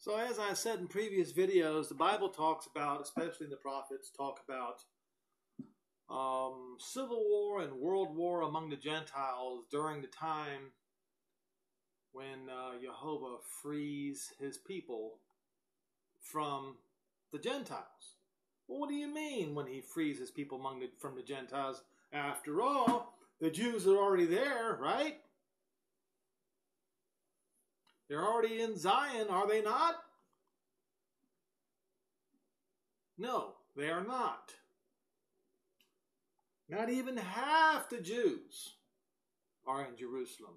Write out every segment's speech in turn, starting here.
So as I said in previous videos, the Bible talks about, especially the prophets, talk about civil war and world war among the Gentiles during the time when Jehovah frees his people from the Gentiles. Well, what do you mean when he frees his people from the Gentiles? After all, the Jews are already there, right? They're already in Zion, are they not? No, they are not. Not even half the Jews are in Jerusalem.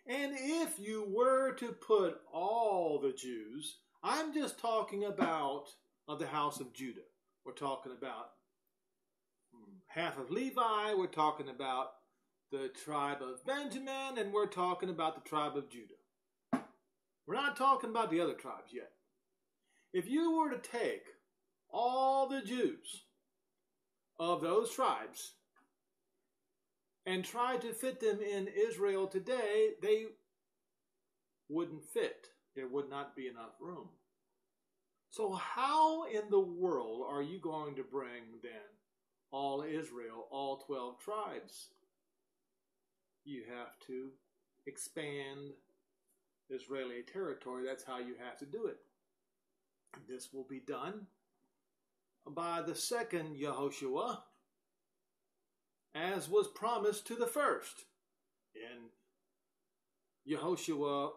And if you were to put all the Jews, I'm just talking about of the house of Judah. We're talking about half of Levi, we're talking about the tribe of Benjamin, and we're talking about the tribe of Judah. We're not talking about the other tribes yet. If you were to take all the Jews of those tribes and try to fit them in Israel today, they wouldn't fit. There would not be enough room. So how in the world are you going to bring then all Israel, all 12 tribes? You have to expand Israeli territory. That's how you have to do it. This will be done by the second Yehoshua, as was promised to the first. In Yehoshua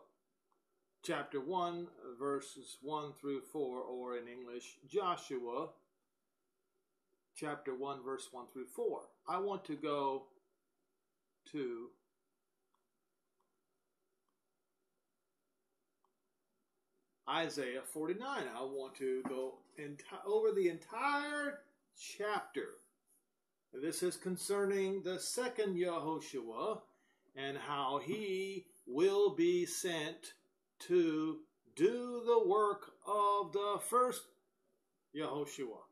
chapter 1, verses 1 through 4, or in English, Joshua chapter 1, verse 1 through 4. I want to go to Isaiah 49. I want to go over the entire chapter. This is concerning the second Yehoshua and how he will be sent to do the work of the first Yehoshua,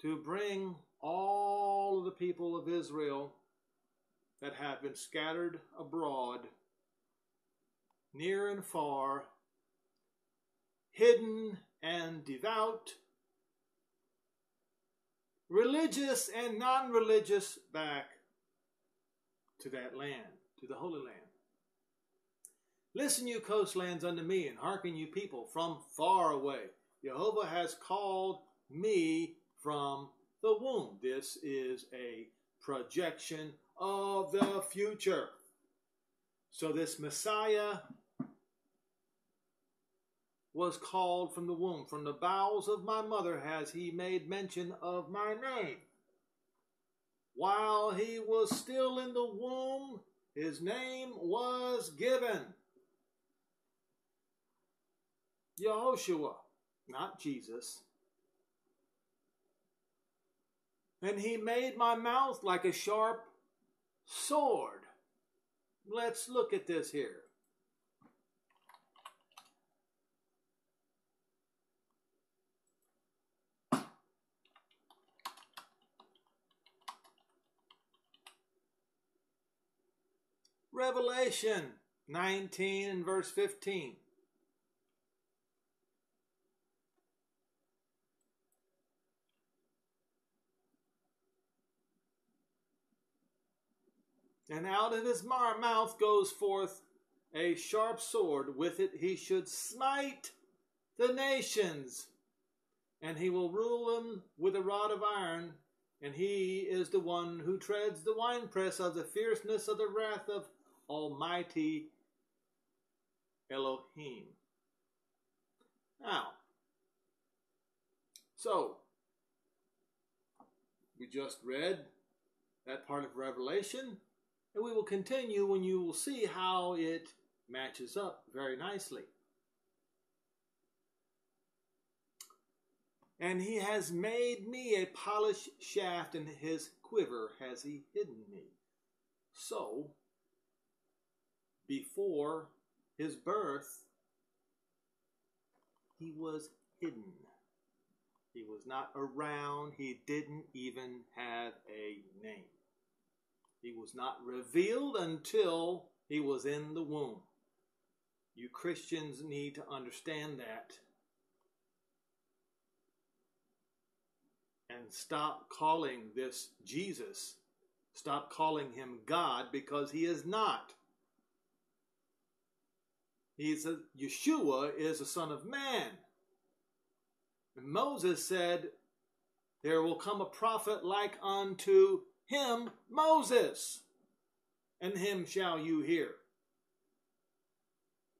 to bring all of the people of Israel that have been scattered abroad, near and far, hidden and devout, religious and non-religious, back to that land, to the Holy Land. Listen, you coastlands unto me, and hearken, you people from far away. Jehovah has called me from the womb. This is a projection of the future. So this Messiah was called from the womb. From the bowels of my mother has he made mention of my name. While he was still in the womb, his name was given. Yehoshua, not Jesus. And he made my mouth like a sharp sword. Let's look at this here. Revelation 19 and verse 15. And out of his mouth goes forth a sharp sword. With it he should smite the nations, and he will rule them with a rod of iron. And he is the one who treads the winepress of the fierceness of the wrath of Almighty Elohim. Now, so we just read that part of Revelation, and we will continue when you will see how it matches up very nicely. And he has made me a polished shaft, and his quiver has he hidden me. So, before his birth, he was hidden. He was not around. He didn't even have a name. He was not revealed until he was in the womb. You Christians need to understand that and stop calling this Jesus. Stop calling him God, because he is not. Yeshua is the Son of Man. And Moses said, there will come a prophet like unto him, Moses, and him shall you hear.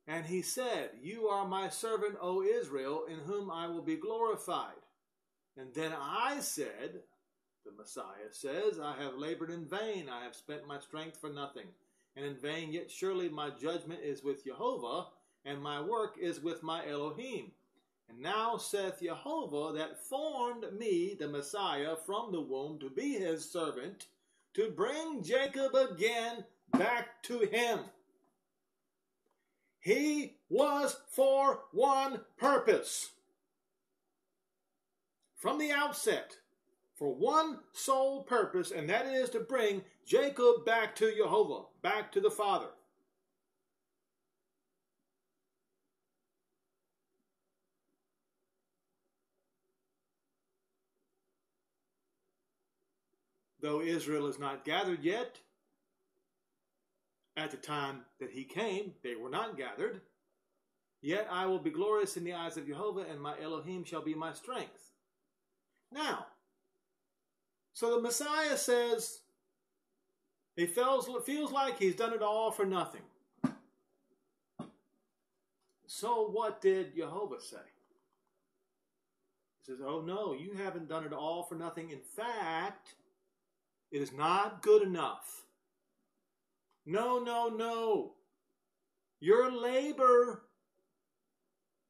And he said, you are my servant, O Israel, in whom I will be glorified. And then I said, the Messiah says, I have labored in vain, I have spent my strength for nothing. And in vain, yet surely my judgment is with Jehovah, and my work is with my Elohim. And now saith Jehovah, that formed me, the Messiah, from the womb to be his servant, to bring Jacob again back to him. He was for one purpose. From the outset, for one sole purpose, and that is to bring Jacob back to Jehovah, back to the Father. Though Israel is not gathered yet, at the time that he came, they were not gathered. Yet I will be glorious in the eyes of Jehovah, and my Elohim shall be my strength. Now, so the Messiah says, he feels like he's done it all for nothing. So what did Jehovah say? He says, oh no, you haven't done it all for nothing. In fact, it is not good enough. No, no, no. Your labor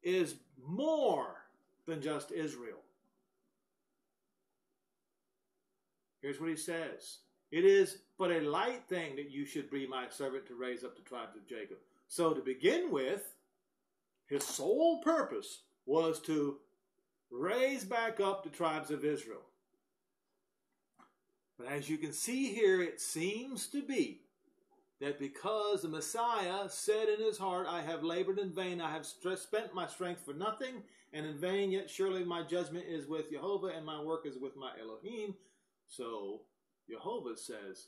is more than just Israel. Here's what he says. It is but a light thing that you should be my servant to raise up the tribes of Jacob. So to begin with, his sole purpose was to raise back up the tribes of Israel. But as you can see here, it seems to be that because the Messiah said in his heart, I have labored in vain, I have spent my strength for nothing, and in vain, yet surely my judgment is with Jehovah, and my work is with my Elohim. So Jehovah says,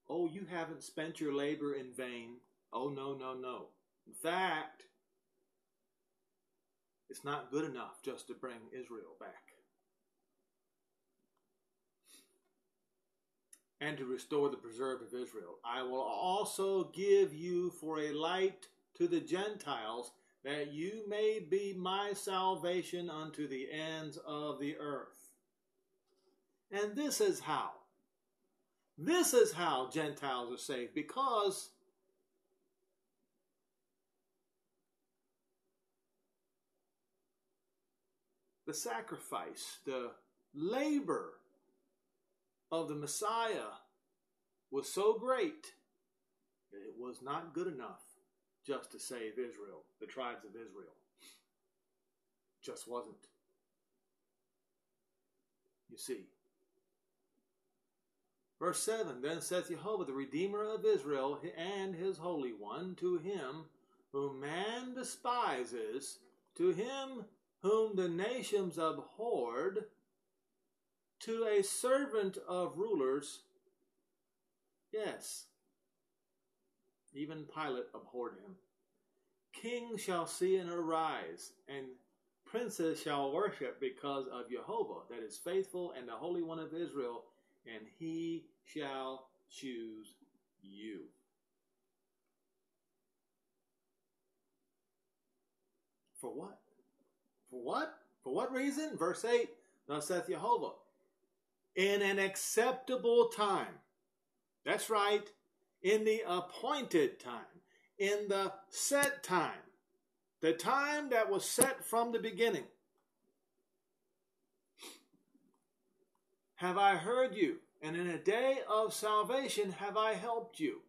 oh, you haven't spent your labor in vain. Oh, no, no, no. In fact, it's not good enough just to bring Israel back and to restore the preserved of Israel. I will also give you for a light to the Gentiles, that you may be my salvation unto the ends of the earth. And this is how. This is how Gentiles are saved, because the sacrifice, the labor of the Messiah was so great that it was not good enough just to save Israel, the tribes of Israel. It just wasn't. You see. Verse 7, then saith Jehovah, the Redeemer of Israel, and his Holy One, to him whom man despises, to him whom the nations abhorred, to a servant of rulers. Yes, even Pilate abhorred him. Kings shall see and arise, and princes shall worship because of Jehovah, that is faithful, and the Holy One of Israel, and he shall choose you. For what? For what? For what reason? Verse 8, thus saith Jehovah, in an acceptable time. That's right, in the appointed time, in the set time, the time that was set from the beginning. Have I heard you, and in a day of salvation have I helped you.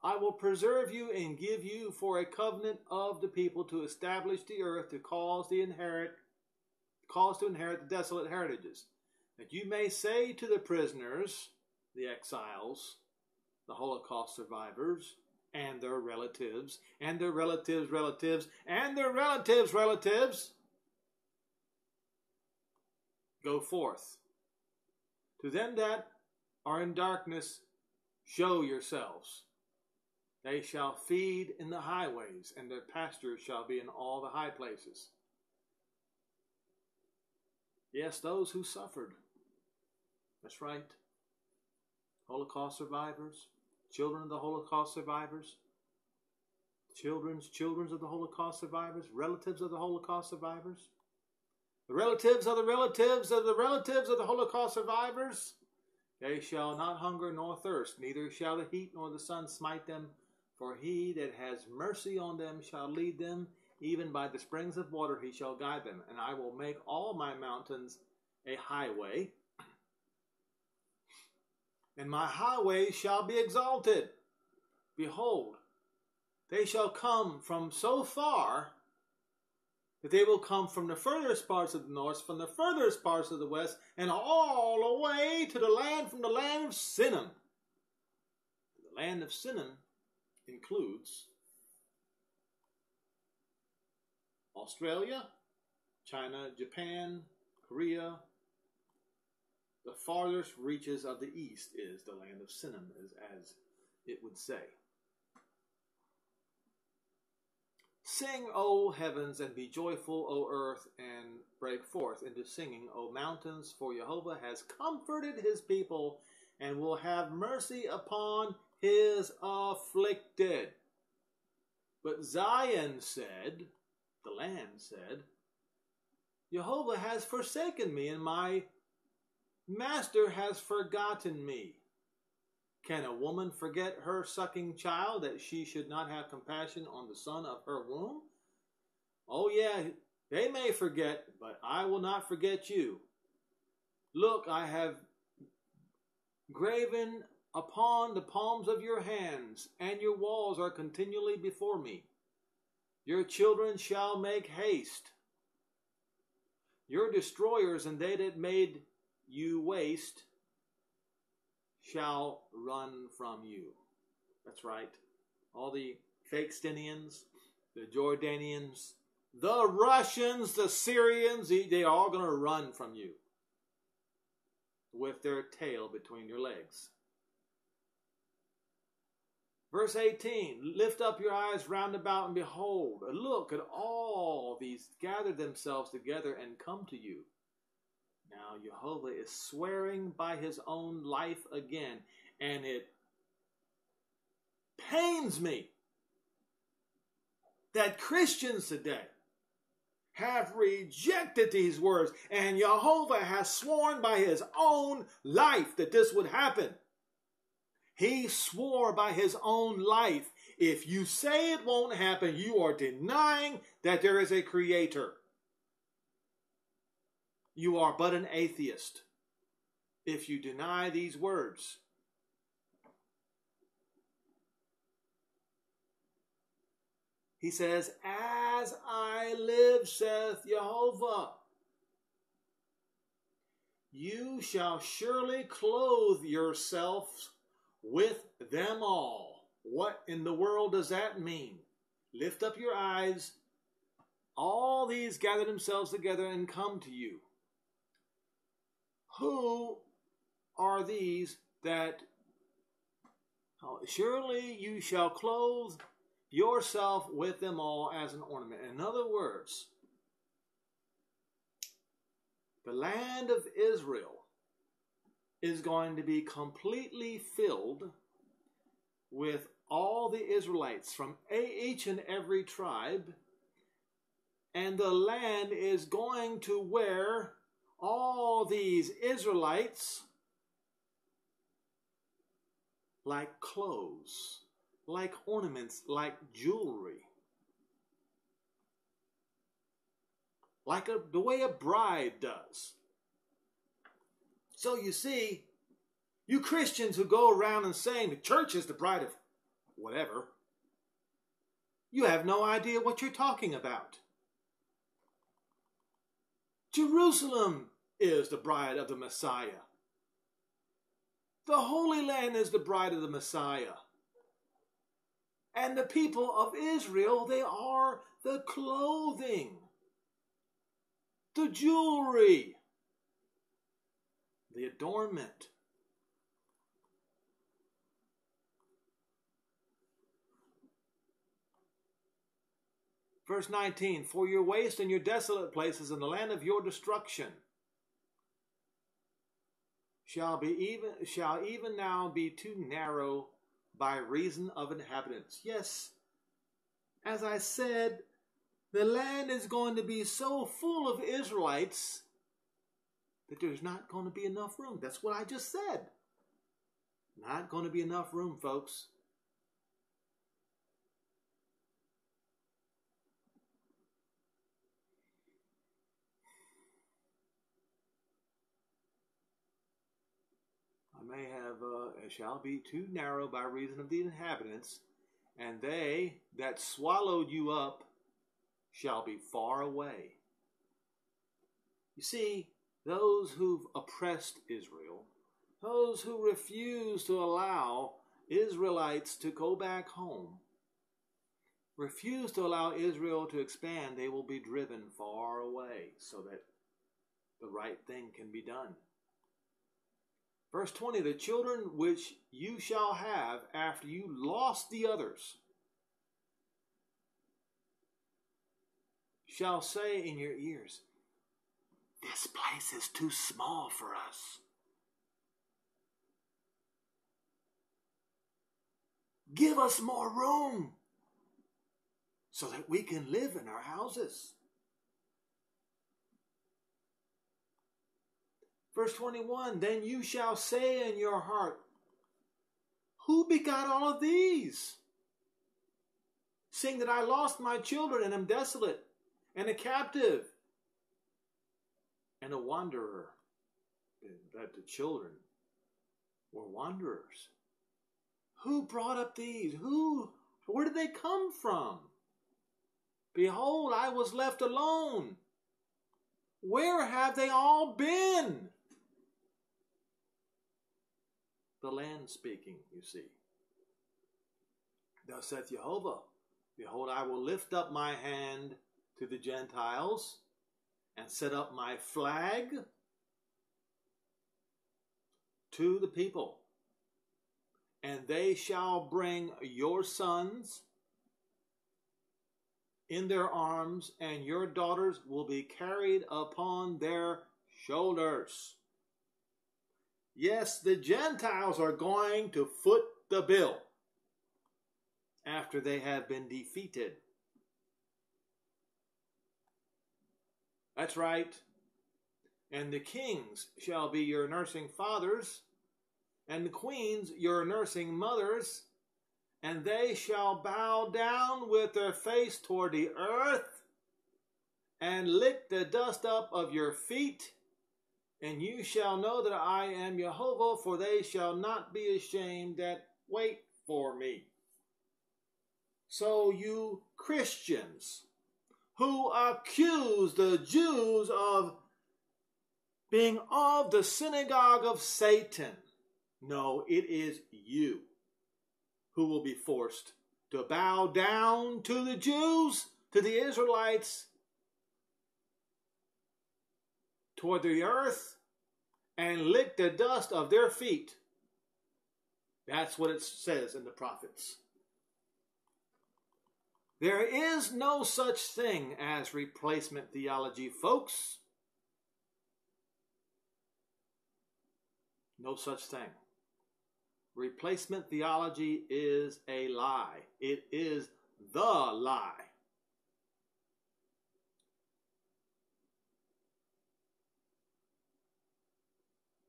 I will preserve you and give you for a covenant of the people to establish the earth, to cause to inherit the desolate heritages, that you may say to the prisoners, the exiles, the Holocaust survivors, and their relatives, and their relatives' relatives, and their relatives' relatives go forth. To them that are in darkness, show yourselves. They shall feed in the highways, and their pastures shall be in all the high places. Yes, those who suffered. That's right. Holocaust survivors, children of the Holocaust survivors, children's of the Holocaust survivors, relatives of the Holocaust survivors, the relatives of the relatives of the relatives of the Holocaust survivors. They shall not hunger nor thirst, neither shall the heat nor the sun smite them. For he that has mercy on them shall lead them, even by the springs of water he shall guide them. And I will make all my mountains a highway, and my highways shall be exalted. Behold, they shall come from so far that they will come from the furthest parts of the north, from the furthest parts of the west, and all the way to the land, from the land of Sinim. The land of Sinim includes Australia, China, Japan, Korea. The farthest reaches of the east is the land of Sinim, as it would say. Sing, O heavens, and be joyful, O earth, and break forth into singing, O mountains, for Jehovah has comforted his people and will have mercy upon his afflicted. But Zion said, the land said, Jehovah has forsaken me, and my master has forgotten me. Can a woman forget her sucking child, that she should not have compassion on the son of her womb? Oh yeah, they may forget, but I will not forget you. Look, I have graven upon the palms of your hands, and your walls are continually before me. Your children shall make haste. Your destroyers and they that made you waste shall run from you. That's right. All the Fakestinians, the Jordanians, the Russians, the Syrians, they're all going to run from you with their tail between your legs. Verse 18, lift up your eyes round about and behold, and look at all these gather themselves together and come to you. Now Jehovah is swearing by his own life again, and it pains me that Christians today have rejected these words, and Jehovah has sworn by his own life that this would happen. He swore by his own life. If you say it won't happen, you are denying that there is a creator. You are but an atheist if you deny these words. He says, as I live, saith Jehovah, you shall surely clothe yourselves with them all. What in the world does that mean? Lift up your eyes. All these gather themselves together and come to you. Who are these that surely you shall clothe yourself with them all as an ornament? In other words, the land of Israel is going to be completely filled with all the Israelites from each and every tribe, and the land is going to wear all these Israelites like clothes, like ornaments, like jewelry, like the way a bride does. So you see, you Christians who go around and saying the church is the bride of whatever, you have no idea what you're talking about. Jerusalem is the bride of the Messiah. The Holy Land is the bride of the Messiah. And the people of Israel, they are the clothing, the jewelry, the adornment. Verse 19, for your waste and your desolate places in the land of your destruction shall even now be too narrow by reason of inhabitants. Yes, as I said, the land is going to be so full of Israelites that there's not going to be enough room. That's what I just said. Not going to be enough room, folks. May have, it shall be too narrow by reason of the inhabitants, and they that swallowed you up shall be far away. You see, those who've oppressed Israel, those who refuse to allow Israelites to go back home, refuse to allow Israel to expand, they will be driven far away so that the right thing can be done. Verse 20, the children which you shall have after you lost the others shall say in your ears, this place is too small for us. Give us more room so that we can live in our houses. Verse 21, then you shall say in your heart, who begot all of these? Seeing that I lost my children and am desolate and a captive and a wanderer. And that the children were wanderers. Who brought up these? Where did they come from? Behold, I was left alone. Where have they all been? The land speaking, you see. Thus saith Jehovah, behold, I will lift up my hand to the Gentiles and set up my flag to the people. And they shall bring your sons in their arms, and your daughters will be carried upon their shoulders. Yes, the Gentiles are going to foot the bill after they have been defeated. That's right. And the kings shall be your nursing fathers, and the queens your nursing mothers, and they shall bow down with their face toward the earth, and lick the dust up of your feet, and you shall know that I am Jehovah, for they shall not be ashamed that wait for me. So you Christians who accuse the Jews of being of the synagogue of Satan, no, it is you who will be forced to bow down to the Jews, to the Israelites, toward the earth, and lick the dust of their feet. That's what it says in the prophets. There is no such thing as replacement theology, folks. No such thing. Replacement theology is a lie. It is the lie.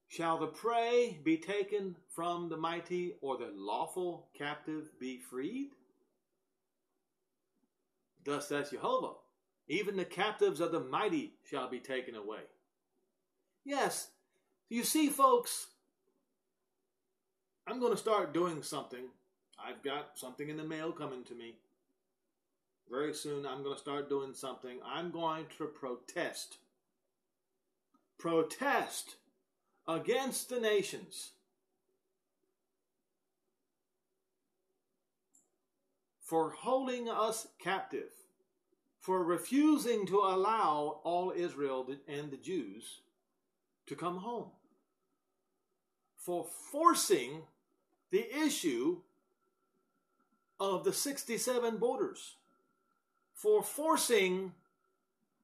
Shall the prey be taken from the mighty, or the lawful captive be freed? Thus says Jehovah, even the captives of the mighty shall be taken away. Yes, you see, folks, I'm going to start doing something. I've got something in the mail coming to me. Very soon I'm going to start doing something. I'm going to protest. Protest against the nations. for holding us captive, for refusing to allow all Israel and the Jews to come home, for forcing the issue of the 67 borders, for forcing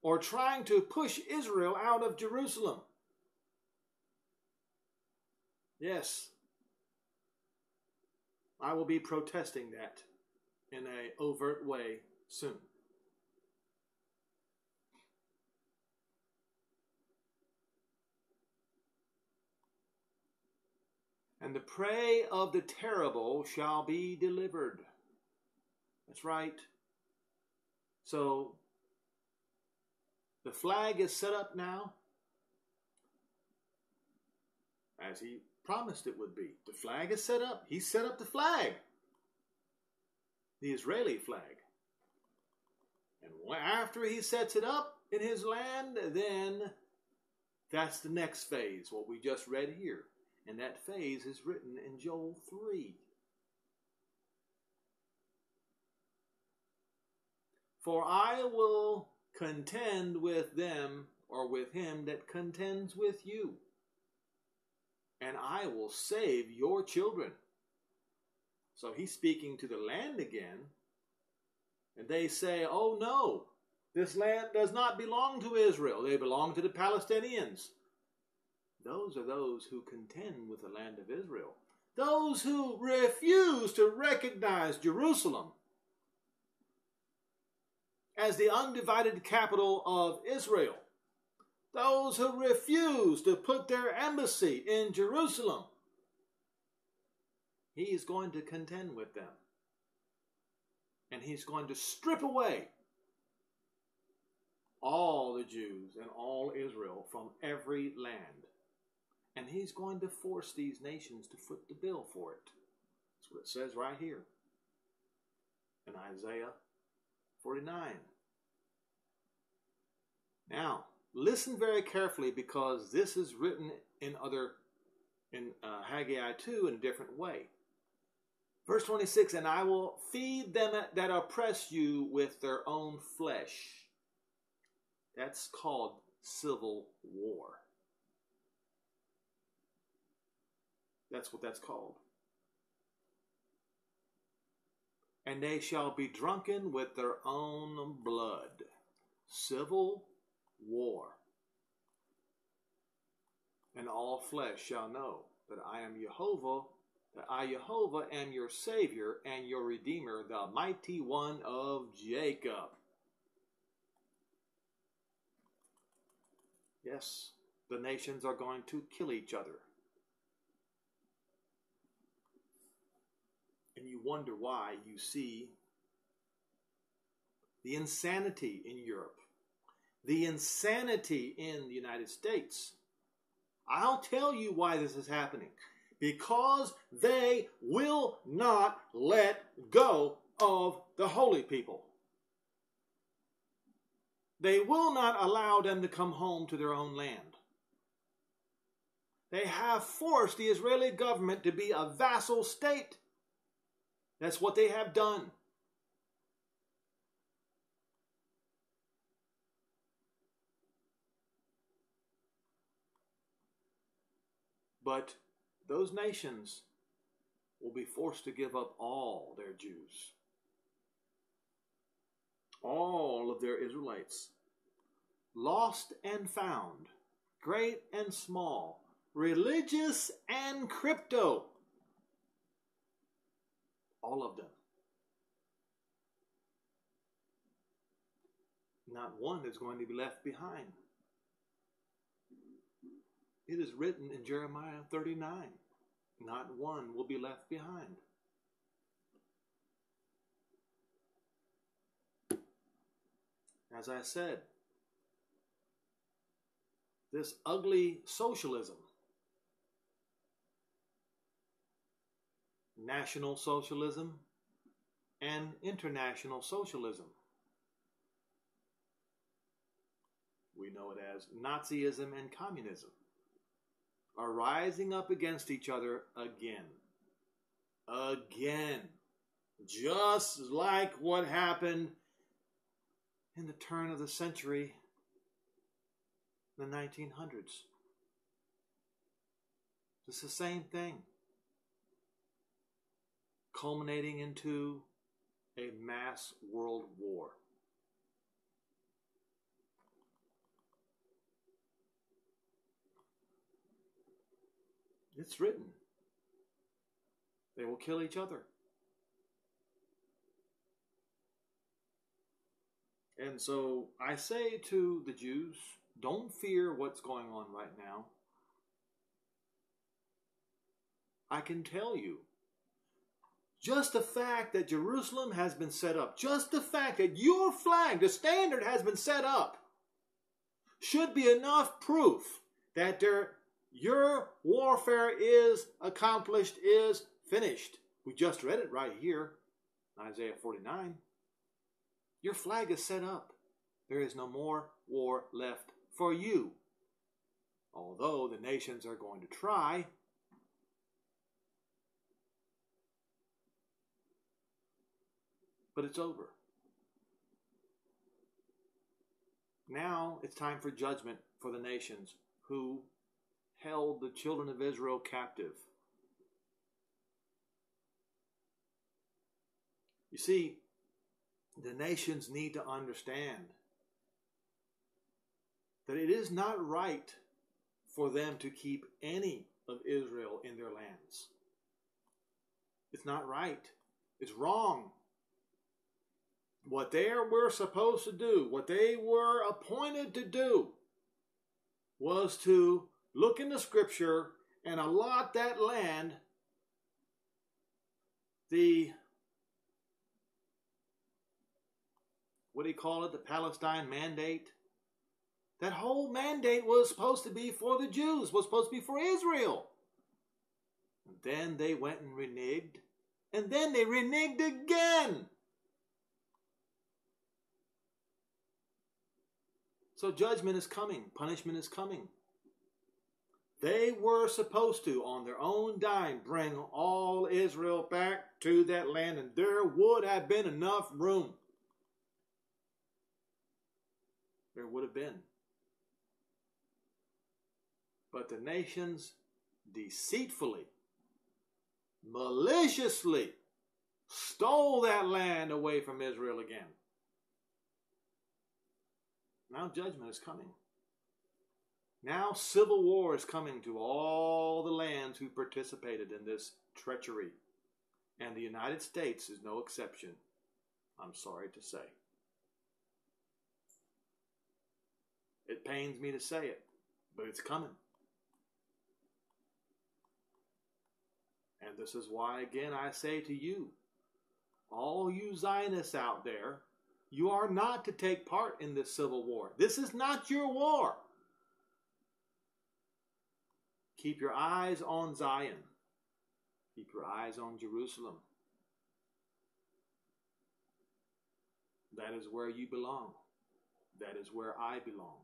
or trying to push Israel out of Jerusalem. Yes, I will be protesting that in an overt way soon. And the prey of the terrible shall be delivered. That's right. So, the flag is set up now, as he promised it would be. The flag is set up. He set up the flag, the Israeli flag. And after he sets it up in his land, then that's the next phase, what we just read here. And that phase is written in Joel 3. For I will contend with them, or with him that contends with you, and I will save your children. So he's speaking to the land again, and they say, oh no, this land does not belong to Israel. They belong to the Palestinians. Those are those who contend with the land of Israel. Those who refuse to recognize Jerusalem as the undivided capital of Israel. Those who refuse to put their embassy in Jerusalem. He is going to contend with them. And he's going to strip away all the Jews and all Israel from every land. And he's going to force these nations to foot the bill for it. That's what it says right here in Isaiah 49. Now, listen very carefully, because this is written in Haggai 2 in a different way. Verse 26, and I will feed them that oppress you with their own flesh. That's called civil war. That's what that's called. And they shall be drunken with their own blood. Civil war. And all flesh shall know that I am Jehovah, that I, Jehovah, am your Savior and your Redeemer, the mighty one of Jacob. Yes, the nations are going to kill each other. And you wonder why you see the insanity in Europe, the insanity in the United States. I'll tell you why this is happening. Because they will not let go of the holy people. They will not allow them to come home to their own land. They have forced the Israeli government to be a vassal state. That's what they have done. But those nations will be forced to give up all their Jews, all of their Israelites, lost and found, great and small, religious and crypto. All of them. Not one is going to be left behind. It is written in Jeremiah 39. Not one will be left behind. As I said, this ugly socialism, national socialism and international socialism. We know it as Nazism and communism, are rising up against each other again. Again. just like what happened in the turn of the century, the 1900s. It's the same thing, culminating into a mass world war. It's written. They will kill each other. And so I say to the Jews, don't fear what's going on right now. I can tell you, just the fact that Jerusalem has been set up, just the fact that your flag, the standard, has been set up, should be enough proof that your warfare is accomplished, is finished. We just read it right here, Isaiah 49. Your flag is set up. There is no more war left for you. Although the nations are going to try, but it's over. Now it's time for judgment for the nations who held the children of Israel captive. You see, the nations need to understand that it is not right for them to keep any of Israel in their lands. It's not right. It's wrong. What they were supposed to do, what they were appointed to do, was to look in the Scripture and allot that land the, what do you call it, the Palestine Mandate. That whole mandate was supposed to be for the Jews, was supposed to be for Israel. And then they went and reneged, and then they reneged again. So judgment is coming, punishment is coming. They were supposed to, on their own dime, bring all Israel back to that land, and there would have been enough room. There would have been. But the nations deceitfully, maliciously stole that land away from Israel again. Now judgment is coming. Now civil war is coming to all the lands who participated in this treachery. And the United States is no exception, I'm sorry to say. It pains me to say it, but it's coming. And this is why, again, I say to you, all you Zionists out there, you are not to take part in this civil war. This is not your war. Keep your eyes on Zion. Keep your eyes on Jerusalem. That is where you belong. That is where I belong.